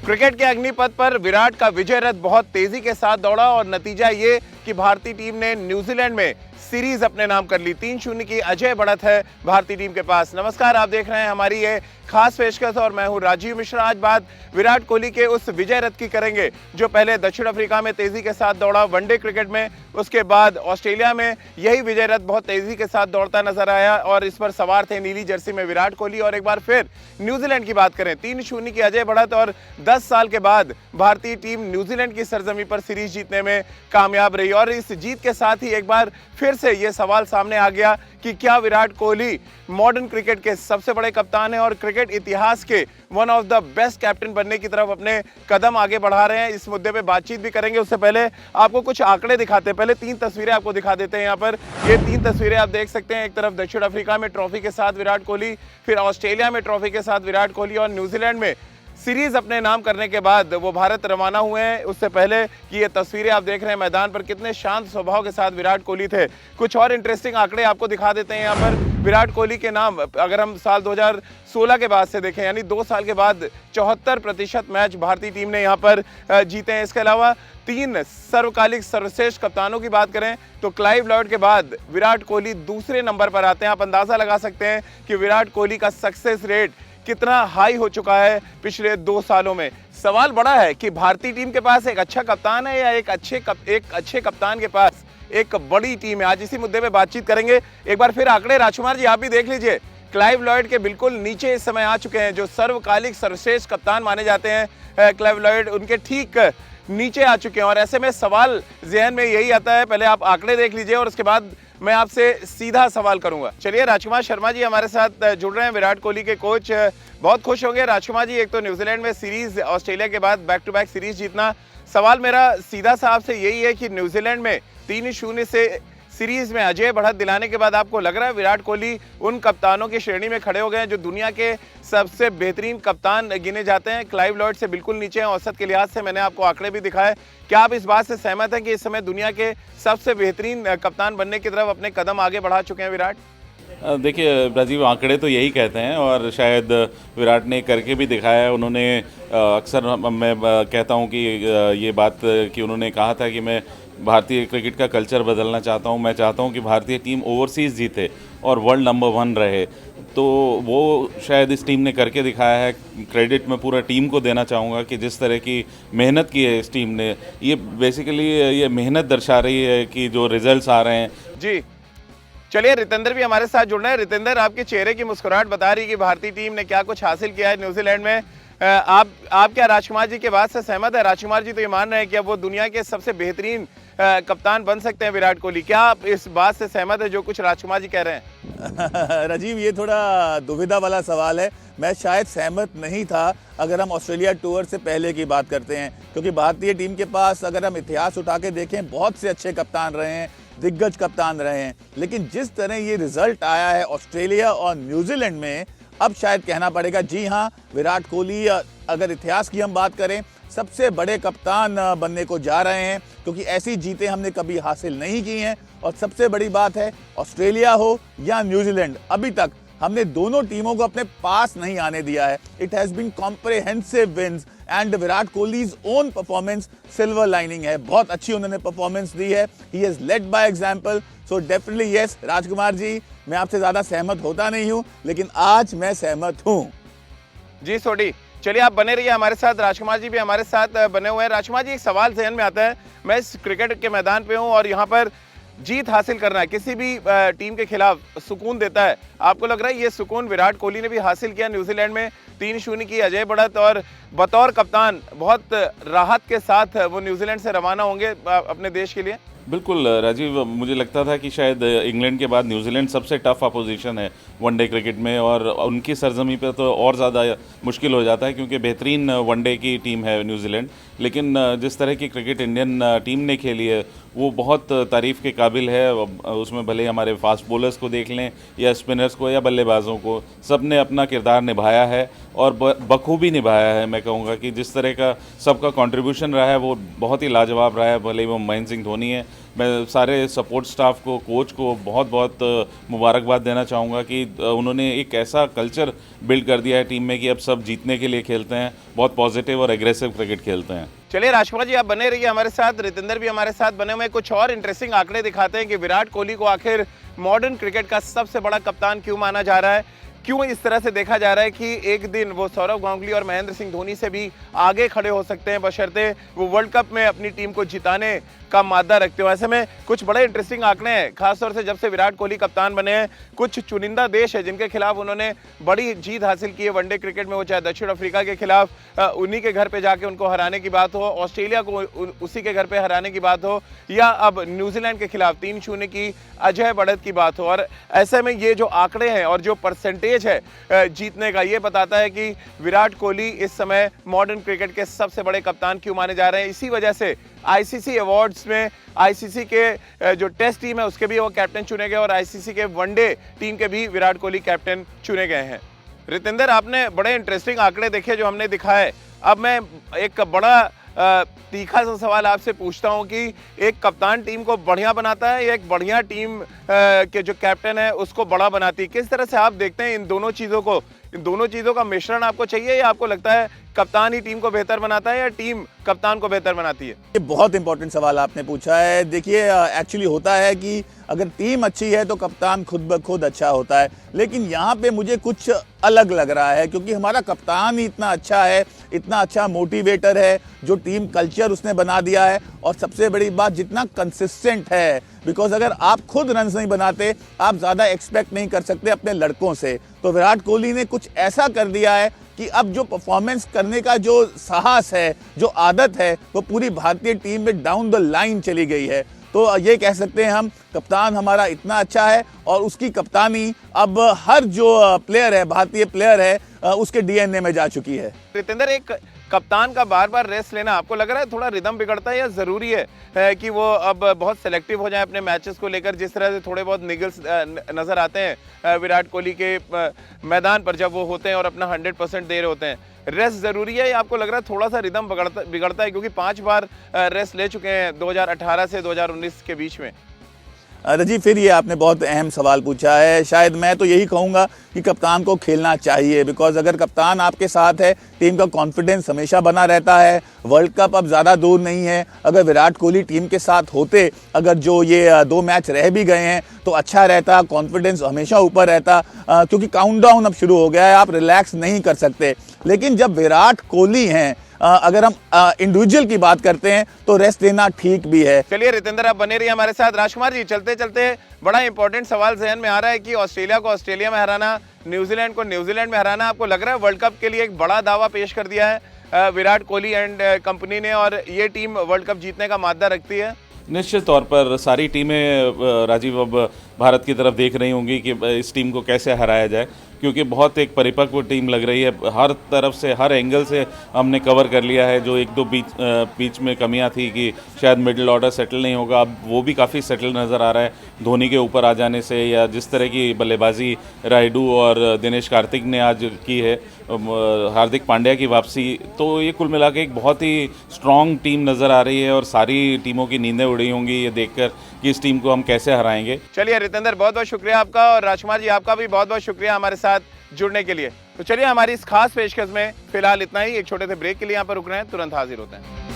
Cricket के अग्निपथ पर विराट का विजय रथ बहुत तेजी के साथ दौड़ा और नतीजा ये कि भारतीय टीम ने न्यूजीलैंड में सीरीज अपने नाम कर ली। 3-0 की अजय बढ़त है भारतीय टीम के पास। नमस्कार, आप देख रहे हैं हमारी ये खास पेशकश और मैं हूं राजीव मिश्रा। आज बात विराट कोहली के उस विजय रथ की करेंगे जो पहले दक्षिण अफ्रीका में तेजी के साथ दौड़ा वनडे क्रिकेट में, उसके बाद ऑस्ट्रेलिया में यही विजय रथ बहुत तेजी के साथ दौड़ता नजर आया और इस पर सवार थे नीली जर्सी में विराट कोहली। और एक बार फिर न्यूजीलैंड की बात करें, 3-0 की अजय बढ़त और 10 साल के बाद भारतीय टीम न्यूजीलैंड की सरजमी पर सीरीज जीतने में कामयाब रही। और इस जीत के साथ ही एक बार फिर से यह सवाल सामने आ गया कि क्या विराट कोहली मॉडर्न क्रिकेट के सबसे बड़े कप्तान हैं और क्रिकेट इतिहास के one of the best captain बनने की तरफ अपने कदम आगे बढ़ा रहे हैं। इस मुद्दे पे बातचीत भी करेंगे। उससे पहले आपको कुछ आंकड़े दिखाते हैं। पहले 3 तस्वीरें आपको दिखा देते हैं। यहाँ पर ये 3 तस्वीरें आप देख सकते हैं। एक तरफ दक्षिण अफ्रीका में ट्रॉफी के साथ विराट कोहली, फिर ऑस्ट्रेलिया में ट्रॉफी के साथ विराट कोहली और न्यूजीलैंड में सीरीज अपने नाम करने के बाद वो भारत रवाना हुए हैं। उससे पहले कि ये तस्वीरें आप देख रहे हैं मैदान पर कितने शांत स्वभाव के साथ विराट कोहली थे। कुछ और इंटरेस्टिंग आंकड़े आपको दिखा देते हैं। यहाँ पर विराट कोहली के नाम अगर हम साल 2016 के बाद से देखें, यानी 2 साल के बाद 74% मैच भारतीय टीम ने यहाँ पर जीते हैं। इसके अलावा 3 सर्वकालिक सर्वश्रेष्ठ कप्तानों की बात करें तो क्लाइव लॉयड के बाद विराट कोहली दूसरे नंबर पर आते हैं। आप अंदाजा लगा सकते हैं कि विराट कोहली का सक्सेस रेट कितना हाई हो चुका है पिछले 2 सालों में। सवाल बड़ा है कि भारतीय टीम के पास एक अच्छा कप्तान है या एक अच्छे कप्तान के पास एक बड़ी टीम है। आज इसी मुद्दे पे बातचीत करेंगे। एक बार फिर आंकड़े राजकुमार जी आप भी देख लीजिए। क्लाइव लॉयड के बिल्कुल नीचे इस समय आ चुके हैं, जो सर्वकालिक सर्वश्रेष्ठ कप्तान माने जाते हैं। क्लाइव लॉयड उनके ठीक नीचे आ चुके हैं और ऐसे में सवाल ज़हन में यही आता है, पहले आप आंकड़े देख लीजिए और उसके बाद मैं आपसे सीधा सवाल करूंगा। चलिए, राजकुमार शर्मा जी हमारे साथ जुड़ रहे हैं, विराट कोहली के कोच। बहुत खुश होंगे राजकुमार जी, एक तो न्यूजीलैंड में सीरीज, ऑस्ट्रेलिया के बाद बैक टू बैक सीरीज जीतना। सवाल मेरा सीधा सा आपसे यही है कि न्यूजीलैंड में 3-0 से सीरीज में अजय बढ़त दिलाने के बाद आपको लग रहा है विराट कोहली उन कप्तानों की श्रेणी में खड़े हो गए हैं जो दुनिया के सबसे बेहतरीन कप्तान गिने जाते हैं? क्लाइव लॉयड से बिल्कुल नीचे हैं औसत के लिहाज से। मैंने आपको आंकड़े भी दिखाए। क्या आप इस बात से सहमत हैं कि इस समय दुनिया के सबसे बेहतरीन कप्तान बनने की तरफ अपने कदम आगे बढ़ा चुके हैं विराट? देखिए राजीव, आंकड़े तो यही कहते हैं और शायद विराट ने करके भी दिखाया है। उन्होंने अक्सर मैं कहता हूं कि ये बात कि उन्होंने कहा था कि मैं भारतीय क्रिकेट का कल्चर बदलना चाहता हूं। मैं चाहता हूं कि भारतीय टीम ओवरसीज़ जीते और वर्ल्ड नंबर 1 रहे। तो वो शायद इस टीम ने करके दिखाया है। क्रेडिट मैं पूरा टीम को देना चाहूँगा कि जिस तरह की मेहनत की है इस टीम ने, ये बेसिकली ये मेहनत दर्शा रही है कि जो रिजल्ट्स आ रहे हैं। जी चलिए, रितेंद्र भी हमारे साथ जुड़ रहे हैं। रितेंद्र, आपके चेहरे की मुस्कुराहट बता रही है कि भारतीय टीम ने क्या कुछ हासिल किया है न्यूजीलैंड में। आप क्या राजकुमार जी के बात से सहमत है? राजकुमार जी तो ये मान रहे हैं कि अब वो दुनिया के सबसे बेहतरीन कप्तान बन सकते हैं विराट कोहली। क्या आप इस बात से सहमत है जो कुछ राजकुमार जी कह रहे हैं? राजीव, ये थोड़ा दुविधा वाला सवाल है। मैं शायद सहमत नहीं था अगर हम ऑस्ट्रेलिया टूर से पहले की बात करते हैं, क्योंकि भारतीय टीम के पास अगर हम इतिहास उठा के देखें बहुत से अच्छे कप्तान रहे हैं, दिग्गज कप्तान रहे हैं। लेकिन जिस तरह ये रिजल्ट आया है ऑस्ट्रेलिया और न्यूजीलैंड में, अब शायद कहना पड़ेगा जी हाँ, विराट कोहली अगर इतिहास की हम बात करें सबसे बड़े कप्तान बनने को जा रहे हैं, क्योंकि ऐसी जीतें हमने कभी हासिल नहीं की हैं। और सबसे बड़ी बात है, ऑस्ट्रेलिया हो या न्यूजीलैंड, अभी तक हमने दोनों टीमों को अपने पास नहीं आने दिया है। It has been comprehensive wins and Virat Kohli's own performance silver lining है। बहुत अच्छी उन्होंने परफॉर्मेंस दी है। He has led by example. So definitely yes Rajkumar ji, मैं आपसे ज्यादा सहमत होता नहीं हूं, लेकिन आज मैं सहमत हूं। जी सोडी, चलिए आप बने रहिए हमारे साथ। राजकुमार जी भी हमारे साथ बने हुए हैं। राजकुमार जी, एक सवाल ज़हन में आता है। मैं इस क्रिकेट के मैदान पे हूं और यहाँ पर जीत हासिल करना है किसी भी टीम के खिलाफ सुकून देता है। आपको लग रहा है ये सुकून विराट कोहली ने भी हासिल किया न्यूजीलैंड में 3-0 की अजय बढ़त, और बतौर कप्तान बहुत राहत के साथ वो न्यूजीलैंड से रवाना होंगे अपने देश के लिए? बिल्कुल राजीव, मुझे लगता था कि शायद इंग्लैंड के बाद न्यूजीलैंड सबसे टफ अपोजिशन है वनडे क्रिकेट में, और उनकी सरजमी पे तो और ज़्यादा मुश्किल हो जाता है क्योंकि बेहतरीन वनडे की टीम है न्यूजीलैंड। लेकिन जिस तरह की क्रिकेट इंडियन टीम ने खेली है वो बहुत तारीफ़ के काबिल है। उसमें भले हमारे फास्ट बॉलर्स को देख लें या स्पिनर्स को या बल्लेबाजों को, सब ने अपना किरदार निभाया है और बखूबी निभाया है। मैं कहूँगा कि जिस तरह का सबका कंट्रीब्यूशन रहा है वो बहुत ही लाजवाब रहा है। भले ही वो महेंद्र सिंह धोनी है मैं सारे सपोर्ट स्टाफ को, कोच को बहुत बहुत मुबारकबाद देना चाहूँगा कि उन्होंने एक ऐसा कल्चर बिल्ड कर दिया है टीम में कि अब सब जीतने के लिए खेलते हैं, बहुत पॉजिटिव और एग्रेसिव क्रिकेट खेलते हैं। चलिए राजकुमार जी, आप बने रहिए हमारे साथ, रितेंद्र भी हमारे साथ बने हुए। कुछ और इंटरेस्टिंग आंकड़े दिखाते हैं कि विराट कोहली को आखिर मॉडर्न क्रिकेट का सबसे बड़ा कप्तान क्यों माना जा रहा है, क्यों इस तरह से देखा जा रहा है कि एक दिन वो सौरव गांगुली और महेंद्र सिंह धोनी से भी आगे खड़े हो सकते हैं, बशर्ते वो वर्ल्ड कप में अपनी टीम को जिताने का मादा रखते हो। ऐसे में कुछ बड़े इंटरेस्टिंग आंकड़े हैं, खासतौर से जब से विराट कोहली कप्तान बने हैं। कुछ चुनिंदा देश है जिनके खिलाफ उन्होंने बड़ी जीत हासिल की है वनडे क्रिकेट में, वो चाहे दक्षिण अफ्रीका के खिलाफ उन्हीं के घर पे जाके उनको हराने की बात हो, ऑस्ट्रेलिया को उसी के घर पे हराने की बात हो, या अब न्यूजीलैंड के खिलाफ 3-0 की अजय बढ़त की बात हो। और ऐसे में ये जो आंकड़े हैं और जो परसेंटेज है जीतने का, ये बताता है कि विराट कोहली इस समय मॉडर्न क्रिकेट के सबसे बड़े कप्तान क्यों माने जा रहे हैं। इसी वजह से आईसीसी अवार्ड्स में आईसीसी के जो टेस्ट टीम है उसके भी वो कैप्टन चुने गए और आईसीसी के वनडे टीम के भी विराट कोहली कैप्टन चुने गए हैं। रितेंद्र, आपने बड़े इंटरेस्टिंग आंकड़े देखे जो हमने दिखाए। अब मैं एक बड़ा तीखा सा सवाल आपसे पूछता हूं कि एक कप्तान टीम को बढ़िया बनाता है या एक बढ़िया टीम के जो कैप्टन है उसको बड़ा बनाती है? किस तरह से आप देखते हैं इन दोनों चीज़ों को? इन दोनों चीज़ों का मिश्रण आपको चाहिए या आपको लगता है कप्तान ही टीम को बेहतर बनाता है या टीम कप्तान को बेहतर बनाती है? ये बहुत इंपॉर्टेंट सवाल आपने पूछा है। देखिए, एक्चुअली होता है कि अगर टीम अच्छी है तो कप्तान खुद ब खुद अच्छा होता है, लेकिन यहाँ पे मुझे कुछ अलग लग रहा है क्योंकि हमारा कप्तान ही इतना अच्छा है, इतना अच्छा मोटिवेटर है, जो टीम कल्चर उसने बना दिया है, और सबसे बड़ी बात जितना कंसिस्टेंट है। बिकॉज अगर आप खुद रन नहीं बनाते, आप ज़्यादा एक्सपेक्ट नहीं कर सकते अपने लड़कों से। तो विराट कोहली ने कुछ ऐसा कर दिया है कि अब जो परफॉर्मेंस करने का जो साहस है, जो आदत है, वो पूरी भारतीय टीम में डाउन द लाइन चली गई है। तो ये कह सकते हैं हम, कप्तान हमारा इतना अच्छा है और उसकी कप्तानी अब हर जो प्लेयर है, भारतीय प्लेयर है, उसके डीएनए में जा चुकी है। रितेंद्र, एक कप्तान का बार बार रेस्ट लेना आपको लग रहा है थोड़ा रिदम बिगड़ता है या ज़रूरी है कि वो अब बहुत सेलेक्टिव हो जाए अपने मैचेस को लेकर? जिस तरह से थोड़े बहुत निगल्स नज़र आते हैं विराट कोहली के मैदान पर जब वो होते हैं और अपना 100% दे रहे होते हैं, रेस्ट ज़रूरी है या आपको लग रहा है थोड़ा सा रिदम बिगड़ता है? क्योंकि 5 बार रेस्ट ले चुके हैं 2018 से 2019 के बीच में। रजी, फिर ये आपने बहुत अहम सवाल पूछा है। शायद मैं तो यही कहूँगा कि कप्तान को खेलना चाहिए, बिकॉज अगर कप्तान आपके साथ है, टीम का कॉन्फिडेंस हमेशा बना रहता है। वर्ल्ड कप अब ज़्यादा दूर नहीं है। अगर विराट कोहली टीम के साथ होते, अगर जो ये 2 मैच रह भी गए हैं तो अच्छा रहता, कॉन्फिडेंस हमेशा ऊपर रहता, क्योंकि काउंटडाउन अब शुरू हो गया है, आप रिलैक्स नहीं कर सकते। लेकिन जब विराट कोहली हैं, अगर हम इंडिविजुअल की बात करते हैं तो रेस्ट लेना ठीक भी है। चलिए रितेंद्र, आप बने रहिए हमारे साथ। राजकुमार जी, चलते चलते बड़ा इंपॉर्टेंट सवाल जहन में आ रहा है कि ऑस्ट्रेलिया को ऑस्ट्रेलिया में हराना, न्यूजीलैंड को न्यूजीलैंड में हराना, आपको लग रहा है वर्ल्ड कप के लिए एक बड़ा दावा पेश कर दिया है विराट कोहली एंड कंपनी ने, और ये टीम वर्ल्ड कप जीतने का मादा रखती है? निश्चित तौर पर सारी टीमें राजीव अब भारत की तरफ देख रही होंगी कि इस टीम को कैसे हराया जाए, क्योंकि बहुत एक परिपक्व टीम लग रही है। हर तरफ से, हर एंगल से हमने कवर कर लिया है। जो 1-2 बीच में कमियां थी कि शायद मिडिल ऑर्डर सेटल नहीं होगा, अब वो भी काफ़ी सेटल नज़र आ रहा है धोनी के ऊपर आ जाने से, या जिस तरह की बल्लेबाजी रायडू और दिनेश कार्तिक ने आज की है, हार्दिक पांड्या की वापसी, तो ये कुल मिला के एक बहुत ही स्ट्रॉन्ग टीम नज़र आ रही है और सारी टीमों की नींदें उड़ी होंगी ये देखकर कि इस टीम को हम कैसे हराएंगे। चलिए रितेंद्र, बहुत बहुत शुक्रिया आपका, और राजकुमार जी आपका भी बहुत बहुत शुक्रिया हमारे साथ जुड़ने के लिए। तो चलिए, हमारी इस खास पेशकश में फिलहाल इतना ही। एक छोटे से ब्रेक के लिए यहाँ पर रुक रहे हैं, तुरंत हाजिर होते हैं।